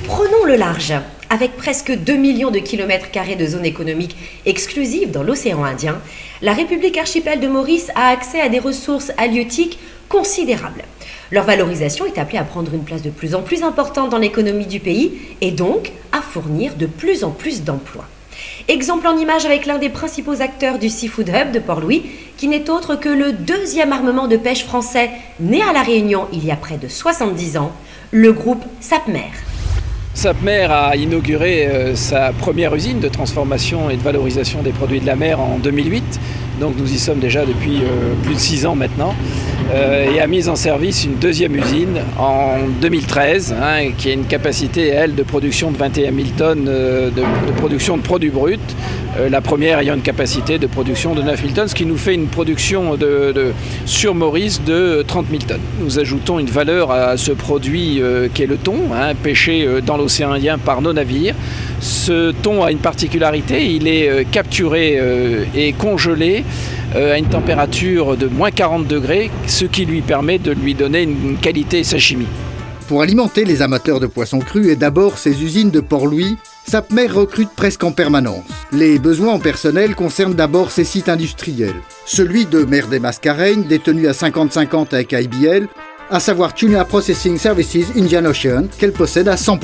Prenons le large. Avec presque 2 millions de kilomètres carrés de zone économique exclusive dans l'océan Indien, la République archipel de Maurice a accès à des ressources halieutiques considérables. Leur valorisation est appelée à prendre une place de plus en plus importante dans l'économie du pays et donc à fournir de plus en plus d'emplois. Exemple en image avec l'un des principaux acteurs du Seafood Hub de Port-Louis, qui n'est autre que le deuxième armement de pêche français né à La Réunion il y a près de 70 ans, le groupe Sapmer. Sapmer a inauguré sa première usine de transformation et de valorisation des produits de la mer en 2008. Donc nous y sommes déjà depuis plus de 6 ans maintenant. Et a mis en service une deuxième usine en 2013, qui a une capacité, elle, de production de 21 000 tonnes de production de produits bruts. La première ayant une capacité de production de 9 000 tonnes, ce qui nous fait une production sur Maurice de 30 000 tonnes. Nous ajoutons une valeur à ce produit qui est le thon, pêché dans l'océan Indien par nos navires. Ce thon a une particularité, il est capturé et congelé à une température de moins 40 degrés, ce qui lui permet de lui donner une qualité sashimi. Pour alimenter les amateurs de poissons crus et d'abord ces usines de Port-Louis, Sapmer recrute presque en permanence. Les besoins en personnel concernent d'abord ses sites industriels. Celui de Mer des Mascareignes, détenu à 50-50 avec IBL, à savoir Tuna Processing Services Indian Ocean, qu'elle possède à 100%.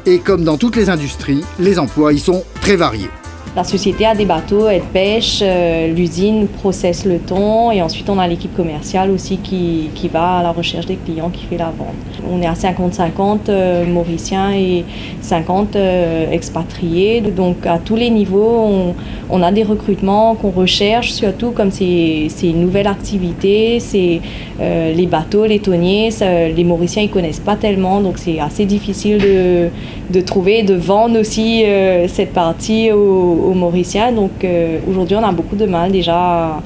Et comme dans toutes les industries, les emplois y sont très variés. La société a des bateaux, elle pêche, l'usine processe le thon et ensuite on a l'équipe commerciale aussi qui va à la recherche des clients, qui fait la vente. On est à 50-50 mauriciens et 50 expatriés. Donc à tous les niveaux, on a des recrutements qu'on recherche, surtout comme c'est une nouvelle activité, c'est les bateaux, les thoniers, les Mauriciens ils connaissent pas tellement, donc c'est assez difficile de trouver, de vendre aussi cette partie aux Mauriciens. Donc aujourd'hui, on a beaucoup de mal déjà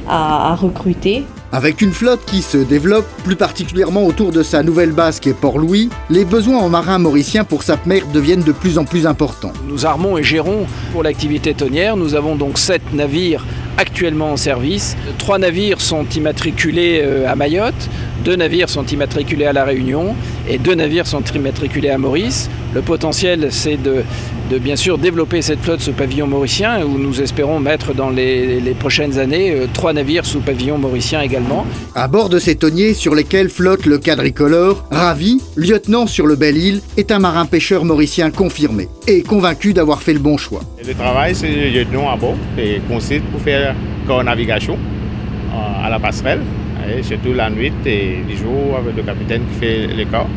à recruter. Avec une flotte qui se développe, plus particulièrement autour de sa nouvelle base qui est Port-Louis, les besoins en marins mauriciens pour Sapmer deviennent de plus en plus importants. Nous armons et gérons pour l'activité tonnière. Nous avons donc 7 navires actuellement en service. 3 navires sont immatriculés à Mayotte, 2 navires sont immatriculés à La Réunion et 2 navires sont immatriculés à Maurice. Le potentiel, c'est de bien sûr développer cette flotte sous pavillon mauricien, où nous espérons mettre dans les prochaines années 3 navires sous pavillon mauricien également. À bord de ces tonniers sur lesquels flotte le quadricolore, Ravi, lieutenant sur le Belle-Île, est un marin-pêcheur mauricien confirmé et convaincu d'avoir fait le bon choix. Le travail, c'est le lieutenant à bord, qui consiste pour faire corps navigation à la passerelle, et surtout la nuit et les jours avec le capitaine qui fait les corps.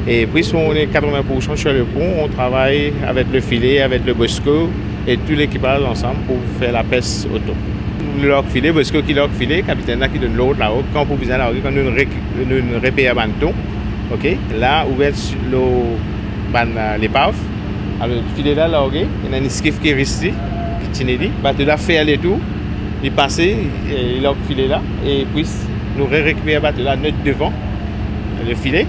Et puis, si on est 80% sur le pont, on travaille avec le filet, avec le bosco et tout l'équipage ensemble pour faire la pêche au thon. Le filet, bosco qui lock filet, capitaine là qui donne l'autre là-haut, quand pour besoin là-haut, quand nous repère un thon, ok, là, ouvert l'épave, alors le filet là, il y a un skiff qui est resté, qui tient dit, bateau là fait aller tout, il passe, il lock filet là, et puis nous récupérons le bateau là, notre devant, le filet.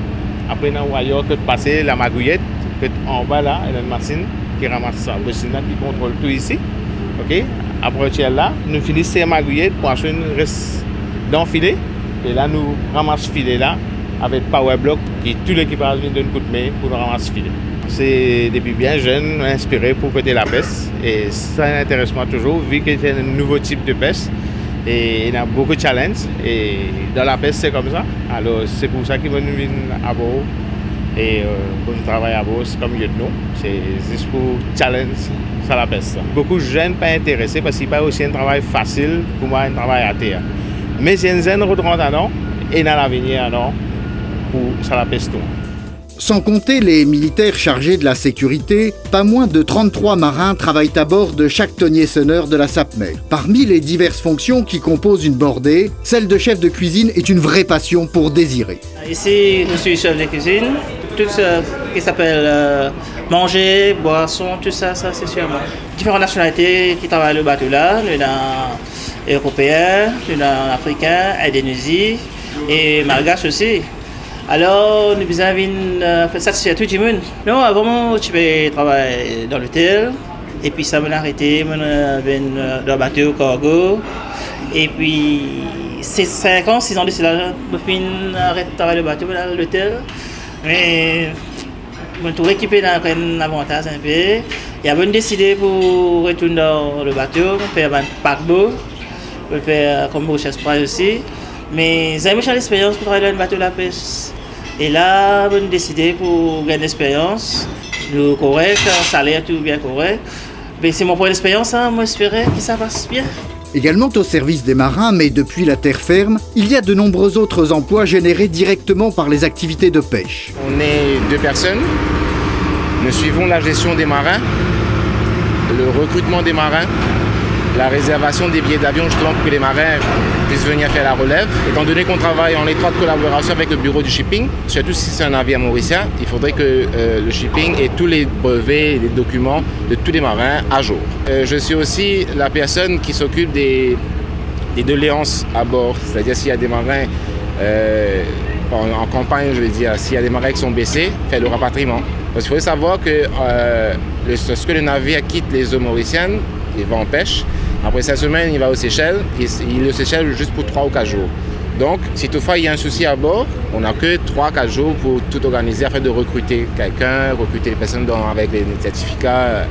Après, nous voyons que passer la magouillette, que en bas là, il y a une machine qui ramasse ça. Le machine là qui contrôle tout ici. Ok. Après là, nous finissons la magouillette pour acheter une reste dans le filet. Et là, nous ramassons le filet là avec Power Block qui tout l'équipage vient donner un coup de main pour nous ramasser le filet. C'est depuis bien jeune, inspiré pour péter la pêche. Et ça intéresse moi toujours, vu que c'est un nouveau type de pêche. Et il y a beaucoup de challenges. Et dans la pêche, c'est comme ça. Alors, c'est pour ça qu'ils vont venir à bord. Et pour travailler à bord, c'est comme lieutenant. C'est juste pour challenge ça la pêche. Beaucoup de jeunes pas intéressés parce qu'il n'y a pas aussi un travail facile pour moi, un travail à terre. Mais c'est une jeune route rentrer et dans l'avenir pour ça la pêche tout. Sans compter les militaires chargés de la sécurité, pas moins de 33 marins travaillent à bord de chaque tonnier-sonneur de la Sapmer. Parmi les diverses fonctions qui composent une bordée, celle de chef de cuisine est une vraie passion pour Désiré. Ici, je suis chef de cuisine. Tout ce qui s'appelle manger, boisson, tout ça c'est sur moi. Différentes nationalités qui travaillent le bateau là, il y en a européens, il y en a africains, indonésiens et malgaches aussi. Alors, nous avons fait satisfaire tout le monde. Non, avant, je vais travailler dans l'hôtel. Et puis, ça m'a arrêté, je vais dans le bateau cargo. Et puis, c'est 5 ans, 6 ans de cela, je vais arrêter de travailler dans le bateau, dans l'hôtel. Mais On tout récupérer dans un avantage un peu. Il y a décidé pour retourner dans le bateau, faire un paquebot, pour faire comme recherche aussi. Mais j'ai eu l'expérience pour travailler dans le bateau de la pêche. Et là, on a décidé pour gagner l'expérience, le correct, un salaire tout bien correct. Mais c'est mon point d'expérience, hein, moi j'espérais que ça passe bien. Également au service des marins, mais depuis la terre ferme, il y a de nombreux autres emplois générés directement par les activités de pêche. On est 2 personnes. Nous suivons la gestion des marins, le recrutement des marins, la réservation des billets d'avion justement pour que les marins puissent venir faire la relève. Étant donné qu'on travaille en étroite collaboration avec le bureau du shipping, surtout si c'est un navire mauricien, il faudrait que le shipping ait tous les brevets et les documents de tous les marins à jour. Je suis aussi la personne qui s'occupe des doléances à bord, c'est-à-dire s'il y a des marins en campagne, je veux dire, s'il y a des marins qui sont baissés, faire le rapatriement. Parce qu'il faut savoir que lorsque le navire quitte les eaux mauriciennes, il va en pêche. Après 5 semaines, il va aux Seychelles. Il est aux Seychelles juste pour 3 ou 4 jours. Donc, si toutefois il y a un souci à bord, on n'a que 3-4 jours pour tout organiser afin de recruter quelqu'un, recruter les personnes avec les certificats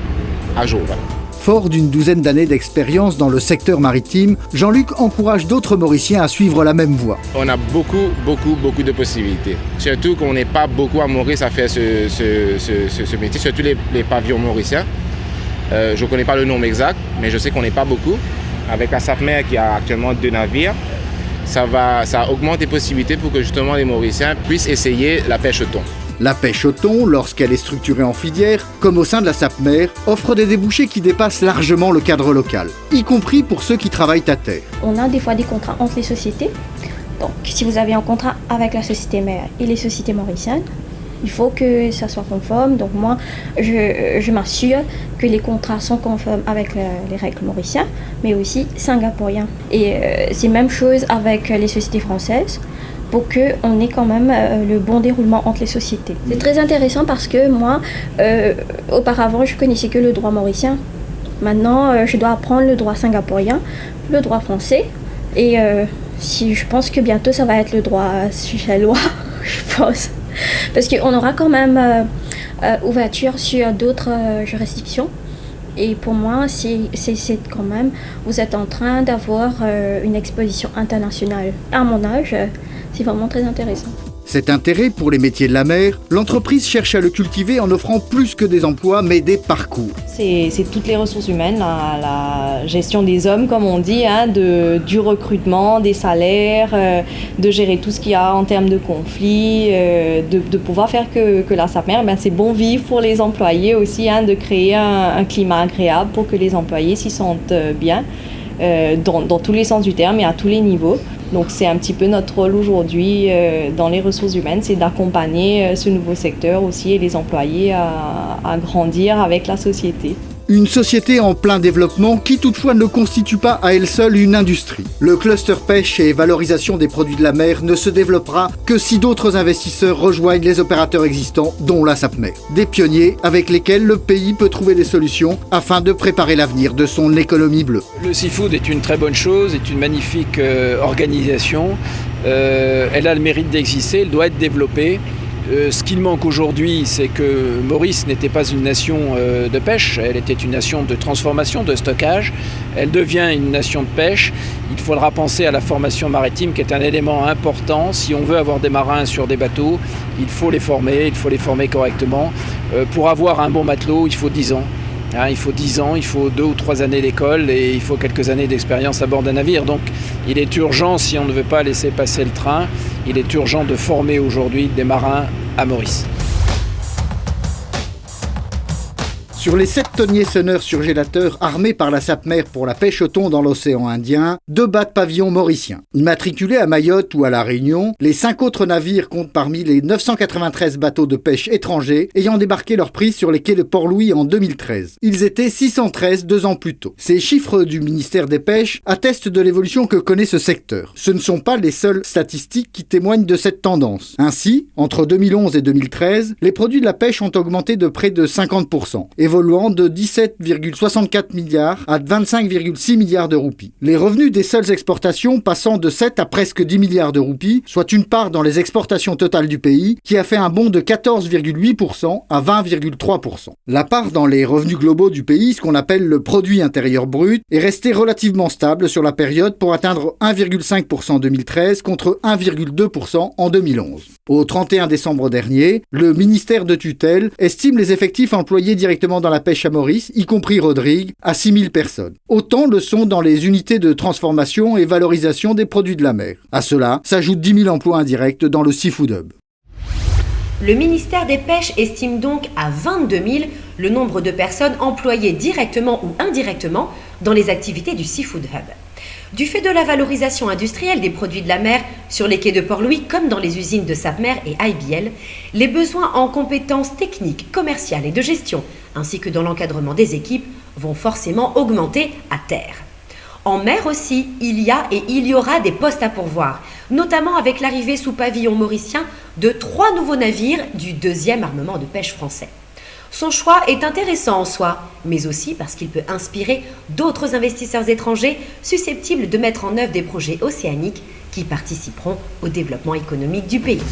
à jour. Voilà. Fort d'une douzaine d'années d'expérience dans le secteur maritime, Jean-Luc encourage d'autres Mauriciens à suivre la même voie. On a beaucoup de possibilités. Surtout qu'on n'est pas beaucoup à Maurice à faire ce métier, surtout les pavillons mauriciens. Je ne connais pas le nombre exact, mais je sais qu'on n'est pas beaucoup. Avec la SAPMER qui a actuellement 2 navires, ça augmente les possibilités pour que justement les Mauriciens puissent essayer la pêche au thon. La pêche au thon, lorsqu'elle est structurée en filière, comme au sein de la SAPMER, offre des débouchés qui dépassent largement le cadre local, y compris pour ceux qui travaillent à terre. On a des fois des contrats entre les sociétés. Donc, si vous avez un contrat avec la société mère et les sociétés mauriciennes, il faut que ça soit conforme. Donc moi, je m'assure que les contrats sont conformes avec les règles mauriciennes, mais aussi singapouriennes. Et c'est la même chose avec les sociétés françaises, pour qu'on ait quand même le bon déroulement entre les sociétés. C'est très intéressant parce que moi, auparavant, je connaissais que le droit mauricien. Maintenant, je dois apprendre le droit singapourien, le droit français, et je pense que bientôt, ça va être le droit seychellois, je pense. Parce qu'on aura quand même ouverture sur d'autres juridictions. Et pour moi, c'est quand même, vous êtes en train d'avoir une exposition internationale. À mon âge, c'est vraiment très intéressant. Cet intérêt pour les métiers de la mer, l'entreprise cherche à le cultiver en offrant plus que des emplois, mais des parcours. C'est toutes les ressources humaines, la gestion des hommes, comme on dit, du recrutement, des salaires, de gérer tout ce qu'il y a en termes de conflits, de pouvoir faire que la SAPMER, c'est bon vivre pour les employés aussi, de créer un climat agréable pour que les employés s'y sentent bien, dans tous les sens du terme et à tous les niveaux. Donc c'est un petit peu notre rôle aujourd'hui dans les ressources humaines, c'est d'accompagner ce nouveau secteur aussi et les employés à grandir avec la société. Une société en plein développement qui toutefois ne constitue pas à elle seule une industrie. Le cluster pêche et valorisation des produits de la mer ne se développera que si d'autres investisseurs rejoignent les opérateurs existants, dont la SAPMER. Des pionniers avec lesquels le pays peut trouver des solutions afin de préparer l'avenir de son économie bleue. Le seafood est une très bonne chose, est une magnifique organisation. Elle a le mérite d'exister, elle doit être développée. Ce qu'il manque aujourd'hui, c'est que Maurice n'était pas une nation de pêche, elle était une nation de transformation, de stockage. Elle devient une nation de pêche. Il faudra penser à la formation maritime qui est un élément important. Si on veut avoir des marins sur des bateaux, il faut les former correctement. Pour avoir un bon matelot, il faut 10 ans. Il faut 10 ans, il faut 2 ou 3 années d'école et il faut quelques années d'expérience à bord d'un navire. Donc il est urgent, si on ne veut pas laisser passer le train, il est urgent de former aujourd'hui des marins à Maurice. Sur les 7 tonniers sonneurs surgélateurs armés par la SAPMER pour la pêche au thon dans l'océan Indien, 2 bateaux pavillons mauriciens. Immatriculés à Mayotte ou à La Réunion, les 5 autres navires comptent parmi les 993 bateaux de pêche étrangers ayant débarqué leur prise sur les quais de Port-Louis en 2013. Ils étaient 613 2 ans plus tôt. Ces chiffres du ministère des Pêches attestent de l'évolution que connaît ce secteur. Ce ne sont pas les seules statistiques qui témoignent de cette tendance. Ainsi, entre 2011 et 2013, les produits de la pêche ont augmenté de près de 50%. Évoluant de de 17,64 milliards à 25,6 milliards de roupies. Les revenus des seules exportations passant de 7 à presque 10 milliards de roupies, soit une part dans les exportations totales du pays, qui a fait un bond de 14,8% à 20,3%. La part dans les revenus globaux du pays, ce qu'on appelle le produit intérieur brut, est restée relativement stable sur la période pour atteindre 1,5% en 2013 contre 1,2% en 2011. Au 31 décembre dernier, le ministère de tutelle estime les effectifs employés directement dans la pêche à Maurice, y compris Rodrigue, à 6 000 personnes. Autant le sont dans les unités de transformation et valorisation des produits de la mer. À cela s'ajoutent 10 000 emplois indirects dans le Seafood Hub. Le ministère des Pêches estime donc à 22 000 le nombre de personnes employées directement ou indirectement dans les activités du Seafood Hub. Du fait de la valorisation industrielle des produits de la mer sur les quais de Port-Louis comme dans les usines de Sapmer et IBL, les besoins en compétences techniques, commerciales et de gestion, ainsi que dans l'encadrement des équipes, vont forcément augmenter à terre. En mer aussi, il y a et il y aura des postes à pourvoir, notamment avec l'arrivée sous pavillon mauricien de 3 nouveaux navires du 2e armement de pêche français. Son choix est intéressant en soi, mais aussi parce qu'il peut inspirer d'autres investisseurs étrangers susceptibles de mettre en œuvre des projets océaniques qui participeront au développement économique du pays.